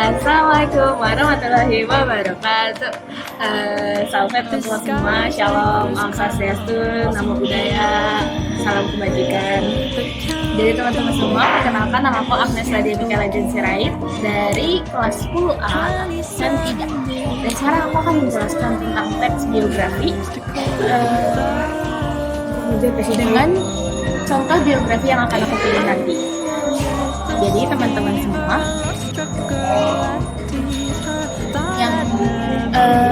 Assalamualaikum warahmatullahi wabarakatuh. Salam teman semua, shalom, om swastiastu, namo buddhaya, salam kebajikan. Jadi teman-teman semua, perkenalkan nama aku Agnes Radia Mikaela Jensirait dari kelas 10A dan 3. Dan sekarang aku akan menjelaskan tentang teks biografi dengan contoh biografi yang akan aku pilih nanti. Jadi teman-teman semua, yang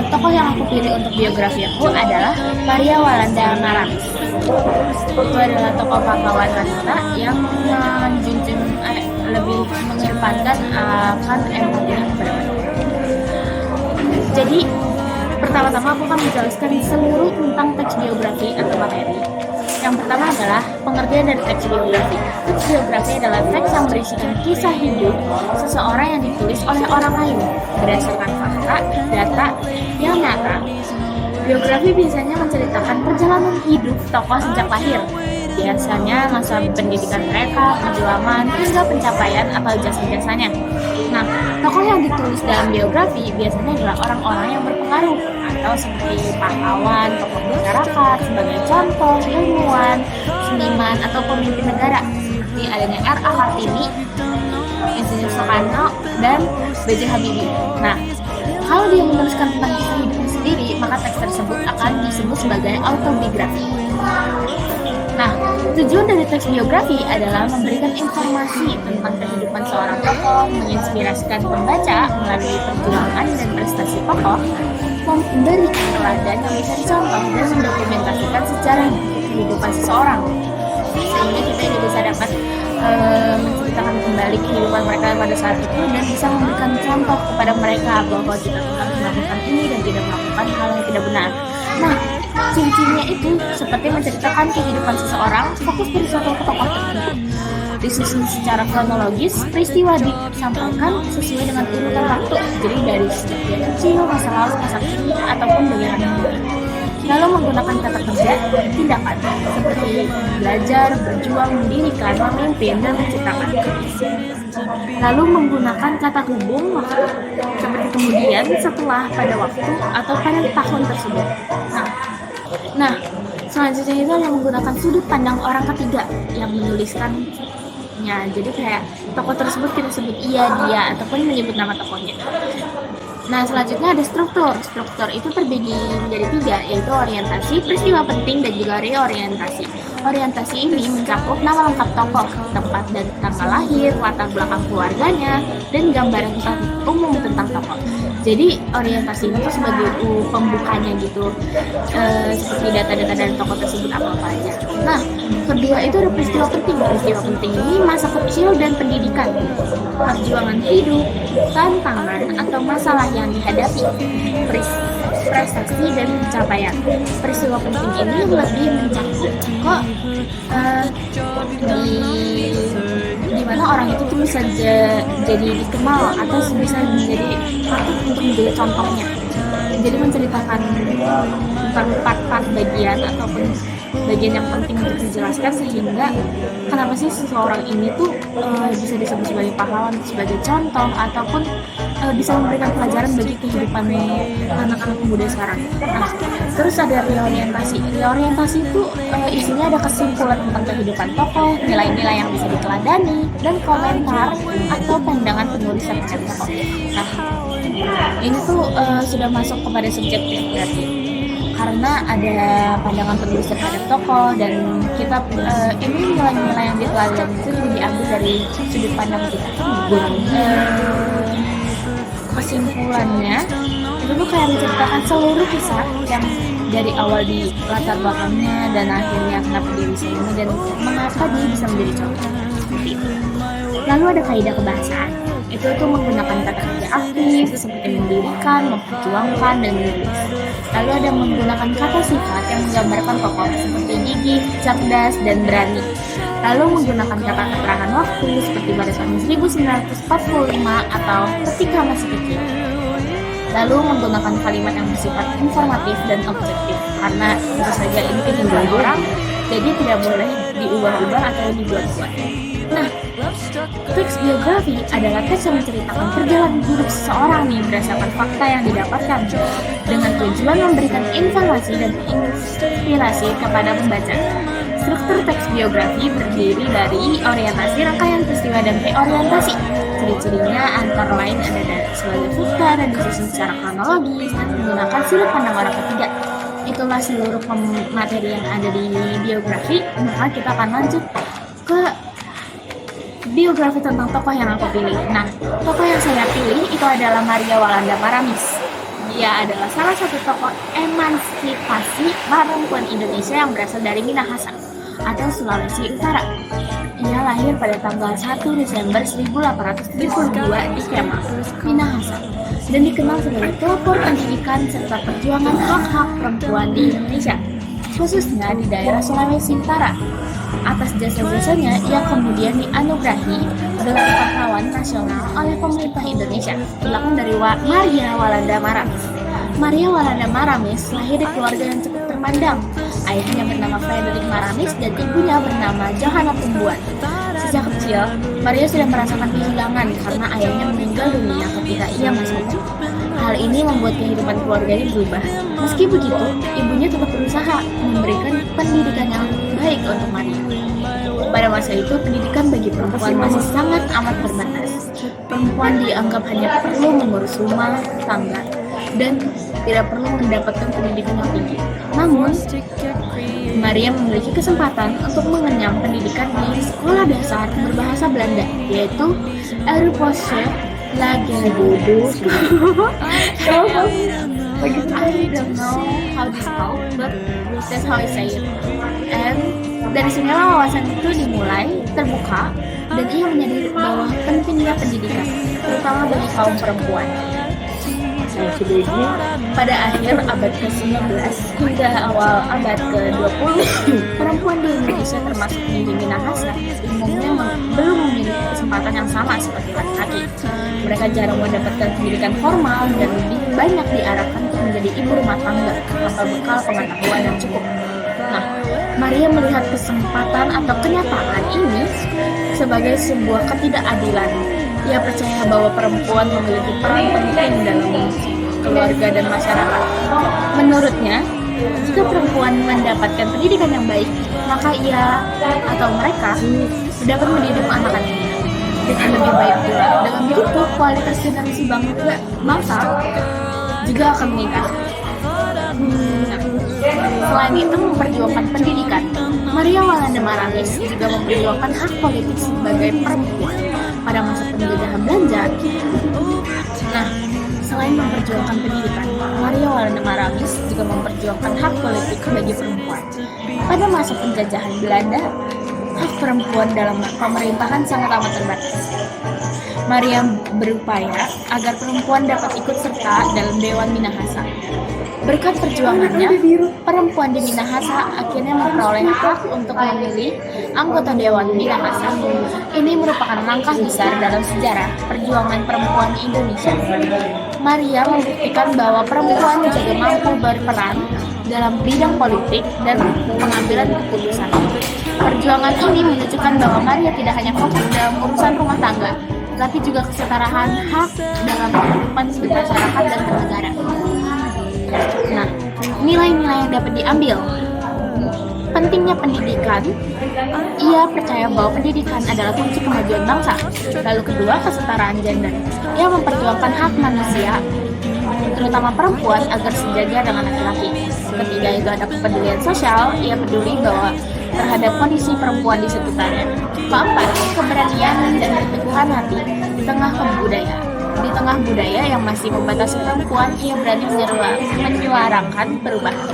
tokoh yang aku pilih untuk biografi aku adalah Maria Walanda Maramis. Itu adalah tokoh pahlawan wanita yang menjunjung lebih mengedepankan akan empati kepada manusia. Jadi pertama-tama aku akan menjelaskan seluruh tentang teks biografi atau materi. Yang pertama adalah pengertian dari teks biografi. Teks biografi adalah teks yang berisikan kisah hidup seseorang yang ditulis oleh orang lain berdasarkan fakta, data yang nyata. Biografi biasanya menceritakan perjalanan hidup tokoh sejak lahir, biasanya masa pendidikan mereka, perjuangan, hingga pencapaian atau jasa-jasanya. Nah, tokoh yang ditulis dalam biografi biasanya adalah orang-orang yang berpengaruh atau seperti pahlawan, tokoh masyarakat, sebagai contoh, ilmuwan, seniman, atau pemimpin negara seperti adanya R.A. Kartini, Insinyur Soekarno, dan B.J. Habibie. Nah, kalau dia menuliskan tentang kisah hidupnya sendiri, maka teks tersebut akan disebut sebagai autobiografi. Nah, tujuan dari teks biografi adalah memberikan informasi tentang kehidupan seorang tokoh, menginspirasikan pembaca melalui perjuangan dan prestasi tokoh, memberikan teladan yang bisa dicontoh dan mendokumentasikan sejarah kehidupan seseorang, sehingga kita juga bisa dapat menceritakan kembali kehidupan mereka pada saat itu dan bisa memberikan contoh kepada mereka bahwa kita tetap melakukan ini dan tidak melakukan hal yang tidak benar. Nah, ciri-cirinya itu seperti menceritakan kehidupan seseorang, fokus pada suatu tokoh tertentu, disusun secara kronologis, peristiwa disampaikan sesuai dengan urutan waktu, jadi dari sejak dia kecil, masa lalu, masa kini, ataupun bagaimana mungkin. Lalu menggunakan kata kerja, tindakan, seperti belajar, berjuang, mendirikan, memimpin, dan menciptakan. Lalu menggunakan kata hubung, seperti kemudian, setelah, pada waktu, atau pada tahun tersebut. Nah, selanjutnya itu yang menggunakan sudut pandang orang ketiga yang menuliskannya. Jadi kayak tokoh tersebut kita sebut ia, dia, ataupun menyebut nama tokohnya. Nah, selanjutnya ada struktur. Struktur itu terbagi menjadi 3, yaitu orientasi, peristiwa penting, dan juga reorientasi. Orientasi ini mencakup nama lengkap tokoh, tempat dan tanggal lahir, latar belakang keluarganya, dan gambaran umum tentang tokoh. Jadi orientasi itu sebagai pembukanya gitu, seperti data-data dari tokoh tersebut apa aja. Nah, kedua itu ada peristiwa penting. Peristiwa penting ini masa kecil dan pendidikan, perjuangan hidup, tantangan atau masalah yang dihadapi, prestasi dan pencapaian. Peristiwa penting ini lebih mencakup di mana orang itu tuh bisa jadi dikenal atau bisa menjadi patut untuk menjadi contohnya. Jadi menceritakan tentang part-part bagian ataupun bagian yang penting untuk dijelaskan, sehingga kenapa sih seseorang ini tuh bisa disebut sebagai pahlawan, sebagai contoh, ataupun bisa memberikan pelajaran bagi kehidupan anak-anak muda sekarang. Nah, terus ada reorientasi. Reorientasi itu isinya ada kesimpulan tentang kehidupan tokoh, nilai-nilai yang bisa diteladani, dan komentar atau pandangan penulis terhadap tokoh. Nah, ini tuh sudah masuk kepada subjektif berarti, karena ada pandangan penulis terhadap tokoh, dan kita ini nilai-nilai yang diteladani itu diambil dari sudut pandang kita. Kesimpulannya itu tuh kayak menceritakan seluruh kisah yang dari awal di latar belakangnya dan akhirnya kenapa dia bisa ini dan mengapa dia bisa menjadi contoh. Lalu ada kaidah kebahasaan. Itu tuh menggunakan kata kerja aktif seperti mendirikan, memperjuangkan, dan menulis. Lalu ada menggunakan kata sifat yang menggambarkan tokoh seperti gigih, cerdas, dan berani. Lalu menggunakan kata keterangan waktu seperti pada tahun 1945 atau ketika masih kecil. Lalu menggunakan kalimat yang bersifat informatif dan objektif, karena tentu saja ini kehidupan orang, jadi tidak boleh diubah-ubah atau dibuat-buat. Nah, teks biografi adalah teks yang menceritakan perjalanan hidup seseorang nih berdasarkan fakta yang didapatkan dengan tujuan memberikan informasi dan inspirasi kepada pembaca. Struktur teks biografi berdiri dari orientasi, rangkaian peristiwa, dan reorientasi. Ciri-cirinya antara lain ada sebagai fakta dan disusun secara kronologis dan menggunakan sudut pandang orang ketiga. Itulah seluruh materi yang ada di biografi. Maka kita akan lanjut ke biografi tentang tokoh yang aku pilih. Nah, tokoh yang saya pilih itu adalah Maria Walanda Maramis. Dia adalah salah satu tokoh emansipasi perempuan Indonesia yang berasal dari Minahasa atau Sulawesi Utara. Ia lahir pada tanggal 1 Desember 1872 di Kemal, Minahasa, dan dikenal sebagai pelopor pendidikan serta perjuangan hak-hak perempuan di Indonesia, khususnya di daerah Sulawesi Utara. Atas jasa-jasanya, ia kemudian dianugerahi gelar pahlawan nasional oleh pemerintah Indonesia. Dilakukan dari Maria Walanda Maramis. Maria Walanda Maramis lahir di keluarga yang cukup terpandang. Ayahnya bernama Frederick Maramis dan ibunya bernama Johanna Tumbuhan. Sejak kecil, Maria sudah merasakan kehilangan karena ayahnya meninggal dunia ketika ia masih kecil. Hal ini membuat kehidupan keluarganya berubah. Meski begitu, ibunya tetap berusaha memberikan pendidikan yang baik untuk Maria. Pada masa itu, pendidikan bagi perempuan masih sangat amat terbatas. Perempuan dianggap hanya perlu mengurus rumah tangga dan tidak perlu mendapatkan pendidikan yang tinggi. Namun, Maria memiliki kesempatan untuk mengenyam pendidikan di sekolah dasar berbahasa Belanda, yaitu Eruposche Lagerbodo. I don't know how to spell, but that's how I say it. And dari sinilah wawasan itu dimulai terbuka dan ia menyadari bahwa pentingnya pendidikan, terutama bagi kaum perempuan. Pada akhir abad ke-19 hingga awal abad ke-20, perempuan di Indonesia termasuk di Minahasa umumnya belum memiliki kesempatan yang sama seperti laki-laki. Mereka jarang mendapatkan pendidikan formal dan lebih banyak diarahkan untuk menjadi ibu rumah tangga tanpa bekal pengetahuan yang cukup. Nah, Maria melihat kesempatan atau kenyataan ini sebagai sebuah ketidakadilan. Ia percaya bahwa perempuan memiliki peran penting dalam keluarga dan masyarakat. Menurutnya, jika perempuan mendapatkan pendidikan yang baik, maka ia atau mereka dapat mendidik anak-anaknya dengan lebih baik pula. Dengan begitu, kualitas generasi bangsa juga akan meningkat. Selain itu, memperjuangkan pendidikan, Maria Walanda Maramis juga memperjuangkan hak politik sebagai perempuan pada masa penjajahan Belanda. Nah, selain memperjuangkan pendidikan, Maria Walanda Maramis juga memperjuangkan hak politik bagi perempuan. Pada masa penjajahan Belanda, hak perempuan dalam pemerintahan sangat amat terbatas. Maria berupaya agar perempuan dapat ikut serta dalam Dewan Minahasa. Berkat perjuangannya, perempuan di Minahasa akhirnya memperoleh hak untuk memilih anggota Dewan Minahasa. Ini merupakan langkah besar dalam sejarah perjuangan perempuan di Indonesia. Maria membuktikan bahwa perempuan juga mampu berperan dalam bidang politik dan pengambilan keputusan. Perjuangan ini menunjukkan bahwa Maria tidak hanya fokus dalam urusan rumah tangga, tapi juga kesetaraan hak dalam kehidupan masyarakat dan bernegara. Nah, nilai-nilai yang dapat diambil. Pentingnya pendidikan. Ia percaya bahwa pendidikan adalah kunci kemajuan bangsa. Lalu kedua, kesetaraan gender. Ia memperjuangkan hak manusia, terutama perempuan, agar sejajar dengan laki-laki. Ketiga, itu ada kepedulian sosial. Ia peduli bahwa terhadap kondisi perempuan di sekitarnya. Keempat, keberanian dan keteguhan hati di tengah budaya yang masih membatasi perempuan, ia berani menyuarakan perubahan.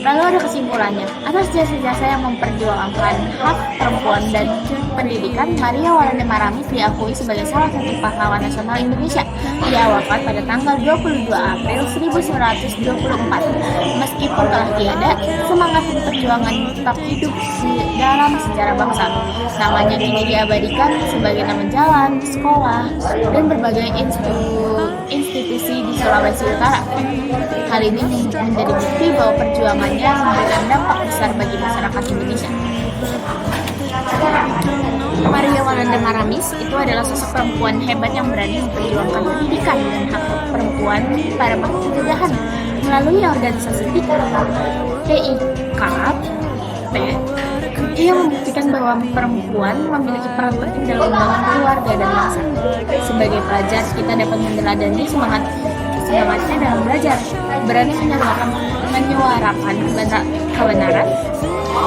Lalu ada kesimpulannya, atas jasa-jasa yang memperjuangkan hak perempuan dan pendidikan, Maria Walanda Maramis diakui sebagai salah satu pahlawan nasional Indonesia. Ia wafat pada tanggal 22 April 1924. Meskipun telah tiada, semangat dan perjuangan tetap hidup dalam sejarah bangsa. Namanya kini diabadikan sebagai nama jalan, sekolah, dan berbagai institusi di Sulawesi Utara. Hal ini menjadi bukti bahwa perjuangannya memberikan dampak besar bagi masyarakat Indonesia. Maria Walanda Maramis itu adalah sosok perempuan hebat yang berani memperjuangkan pendidikan dan hak perempuan pada masa penjajahan melalui organisasi PIKP. Ia membuktikan bahwa perempuan memiliki peran penting dalam membangun keluarga dan bangsa. Sebagai pelajar, kita dapat meneladani semangatnya dalam belajar, berani menyuarakan kebenaran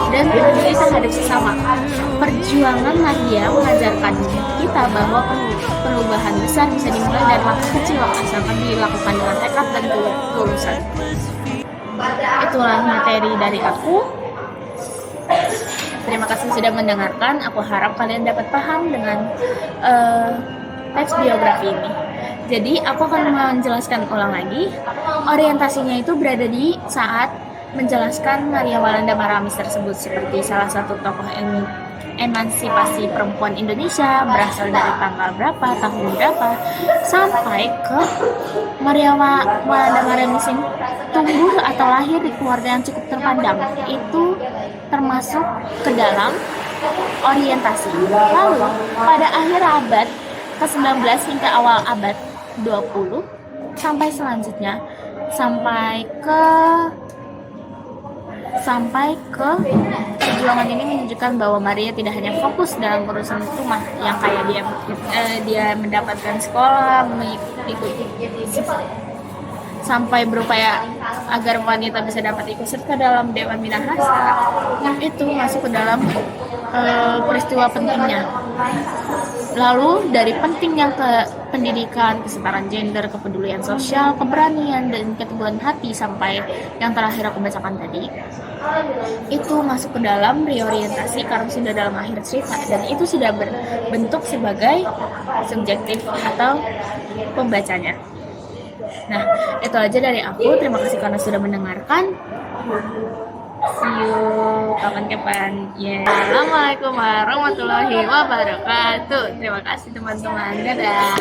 dan peduli terhadap sesama. Perjuangan Maria mengajarkan kita bahwa perubahan besar bisa dimulai dari langkah kecil asalkan dilakukan dengan tekad dan ketulusan. Itulah materi dari aku. Terima kasih sudah mendengarkan. Aku harap kalian dapat paham dengan teks biografi ini. Jadi aku akan menjelaskan ulang lagi. Orientasinya itu berada di saat menjelaskan Maria Walanda Maramis tersebut seperti salah satu tokoh emansipasi perempuan Indonesia, berasal dari tanggal berapa, tahun berapa, sampai ke Maria Walanda Maramis ini tumbuh atau lahir di keluarga yang cukup terpandang. Itu termasuk ke dalam orientasi. Lalu pada akhir abad ke-19 hingga awal abad 20 sampai selanjutnya sampai ke perjuangan ini menunjukkan bahwa Maria tidak hanya fokus dalam urusan rumah yang kayak dia mendapatkan sekolah, mengikuti sampai berupaya agar wanita bisa dapat ikut serta dalam Dewan Minahasa. Itu masuk ke dalam peristiwa pentingnya. Lalu dari pentingnya ke pendidikan, kesetaraan gender, kepedulian sosial, keberanian, dan keteguhan hati sampai yang terakhir aku bacakan tadi, itu masuk ke dalam reorientasi karena sudah dalam akhir cerita dan itu sudah berbentuk sebagai subjektif atau pembacanya. Nah, itu aja dari aku. Terima kasih karena sudah mendengarkan. See you kapan-kapan. Assalamualaikum warahmatullahi wabarakatuh. Terima kasih teman-teman. Dadah.